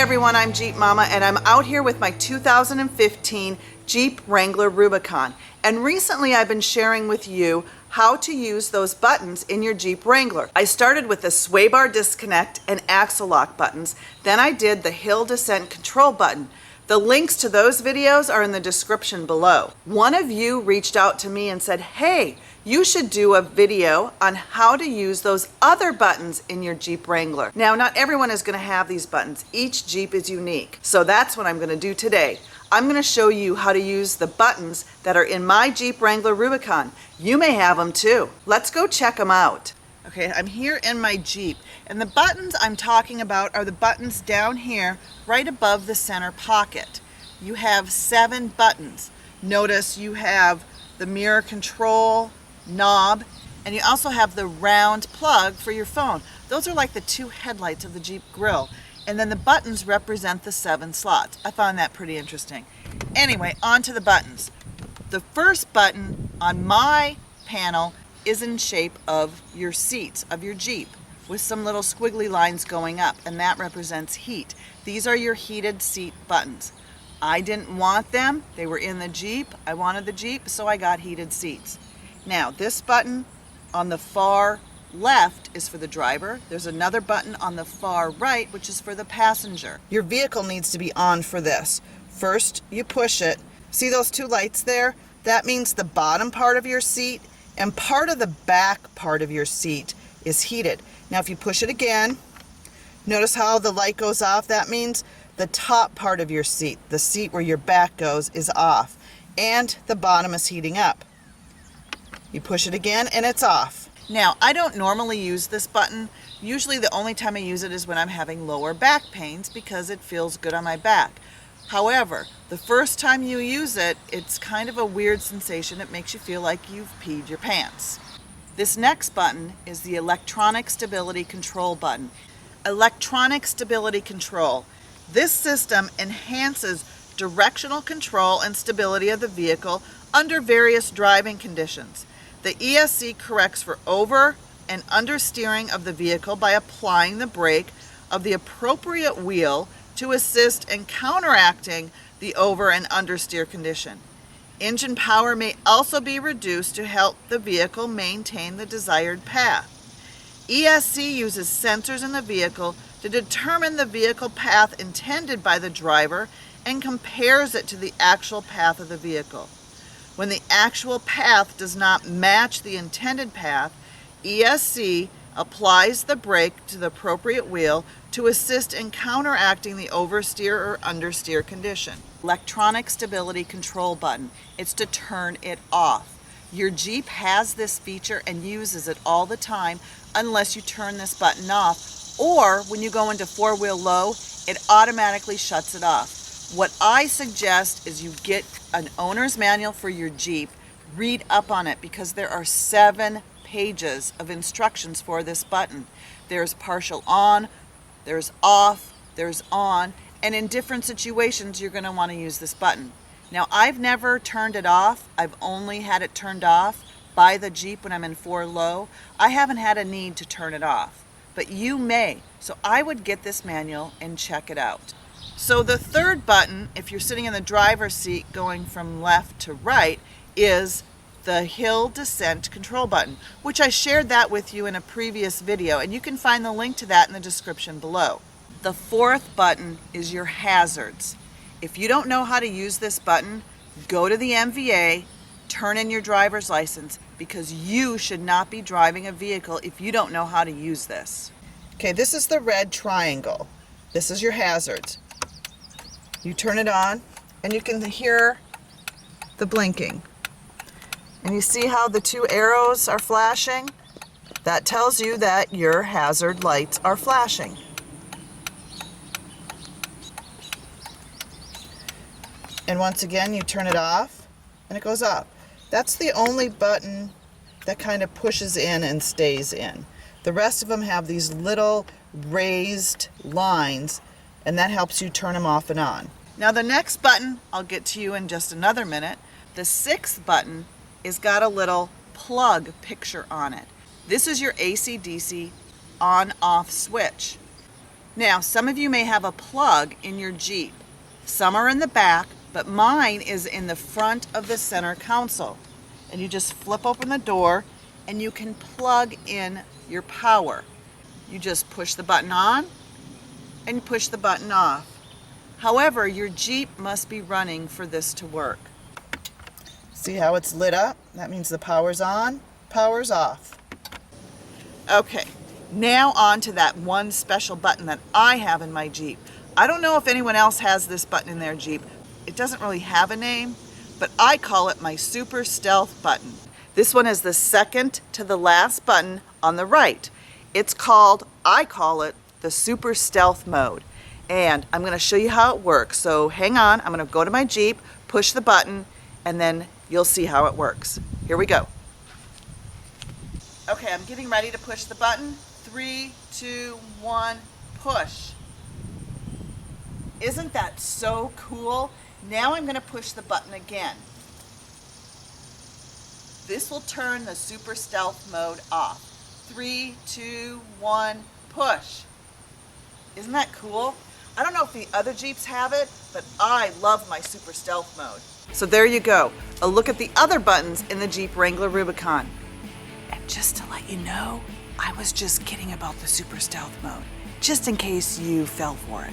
everyone, I'm Jeep Mama and I'm out here with my 2015 Jeep Wrangler Rubicon. And recently I've been sharing with you how to use those buttons in your Jeep Wrangler. I started with the sway bar disconnect and axle lock buttons. Then I did the hill descent control button. The links to those videos are in the description below. One of you reached out to me and said, hey, you should do a video on how to use those other buttons in your Jeep Wrangler. Now, not everyone is going to have these buttons. Each Jeep is unique. So that's what I'm going to do today. I'm going to show you how to use the buttons that are in my Jeep Wrangler Rubicon. You may have them too. Let's go check them out. Okay, I'm here in my Jeep, and the buttons I'm talking about are the buttons down here right above the center pocket. You have 7 buttons. Notice you have the mirror control knob, and you also have the round plug for your phone. Those are like the 2 headlights of the Jeep grille, and then the buttons represent the 7 slots. I found that pretty interesting. Anyway, on to the buttons. The first button on my panel is in shape of your seats of your Jeep with some little squiggly lines going up, and that represents heat. These are your heated seat buttons. I didn't want them. They were in the Jeep. I wanted the Jeep, so I got heated seats. Now, this button on the far left is for the driver. There's another button on the far right, which is for the passenger. Your vehicle needs to be on for this. First, you push it. See those 2 lights there? That means the bottom part of your seat and part of the back part of your seat is heated. Now if you push it again, notice how the light goes off. That means the top part of your seat, the seat where your back goes, is off, and the bottom is heating up. You push it again and it's off. Now, I don't normally use this button. Usually the only time I use it is when I'm having lower back pains because it feels good on my back. However, the first time you use it, it's kind of a weird sensation. It makes you feel like you've peed your pants. This next button is the electronic stability control button. Electronic stability control. This system enhances directional control and stability of the vehicle under various driving conditions. The ESC corrects for over and understeering of the vehicle by applying the brake of the appropriate wheel to assist in counteracting the over and understeer condition. Engine power may also be reduced to help the vehicle maintain the desired path. ESC uses sensors in the vehicle to determine the vehicle path intended by the driver and compares it to the actual path of the vehicle. When the actual path does not match the intended path, ESC applies the brake to the appropriate wheel to assist in counteracting the oversteer or understeer condition. Electronic stability control button. It's to turn it off. Your Jeep has this feature and uses it all the time unless you turn this button off, or when you go into 4-wheel low, it automatically shuts it off. What I suggest is you get an owner's manual for your Jeep, read up on it, because there are 7 pages of instructions for this button. There's partial on, there's off, there's on, and in different situations you're going to want to use this button. Now, I've never turned it off. I've only had it turned off by the Jeep when I'm in 4 low. I haven't had a need to turn it off, but you may. So I would get this manual and check it out. So the third button, if you're sitting in the driver's seat going from left to right, is the hill descent control button, which I shared that with you in a previous video, and you can find the link to that in the description below. The 4th button is your hazards. If you don't know how to use this button, go to the MVA, turn in your driver's license, because you should not be driving a vehicle if you don't know how to use this. Okay, this is the red triangle. This is your hazards. You turn it on and you can hear the blinking. And you see how the 2 arrows are flashing? That tells you that your hazard lights are flashing. And once again, you turn it off and it goes off. That's the only button that kind of pushes in and stays in. The rest of them have these little raised lines, and that helps you turn them off and on. Now the next button, I'll get to you in just another minute. The 6th button is got a little plug picture on it. This is your AC/DC on-off switch. Now, some of you may have a plug in your Jeep. Some are in the back, but mine is in the front of the center console. And you just flip open the door and you can plug in your power. You just push the button on and push the button off. However, your Jeep must be running for this to work. See how it's lit up? That means the power's on, power's off. Okay, now on to that one special button that I have in my Jeep. I don't know if anyone else has this button in their Jeep. It doesn't really have a name, but I call it my Super Stealth button. This one is the second to the last button on the right. I call it the Super Stealth mode. And I'm gonna show you how it works. So hang on, I'm gonna go to my Jeep, push the button, and then you'll see how it works. Here we go. Okay, I'm getting ready to push the button. 3, 2, 1, push. Isn't that so cool? Now I'm going to push the button again. This will turn the Super Stealth mode off. 3, 2, 1, push. Isn't that cool? I don't know if the other Jeeps have it, but I love my Super Stealth mode. So there you go, a look at the other buttons in the Jeep Wrangler Rubicon. And just to let you know, I was just kidding about the Super Stealth mode, just in case you fell for it.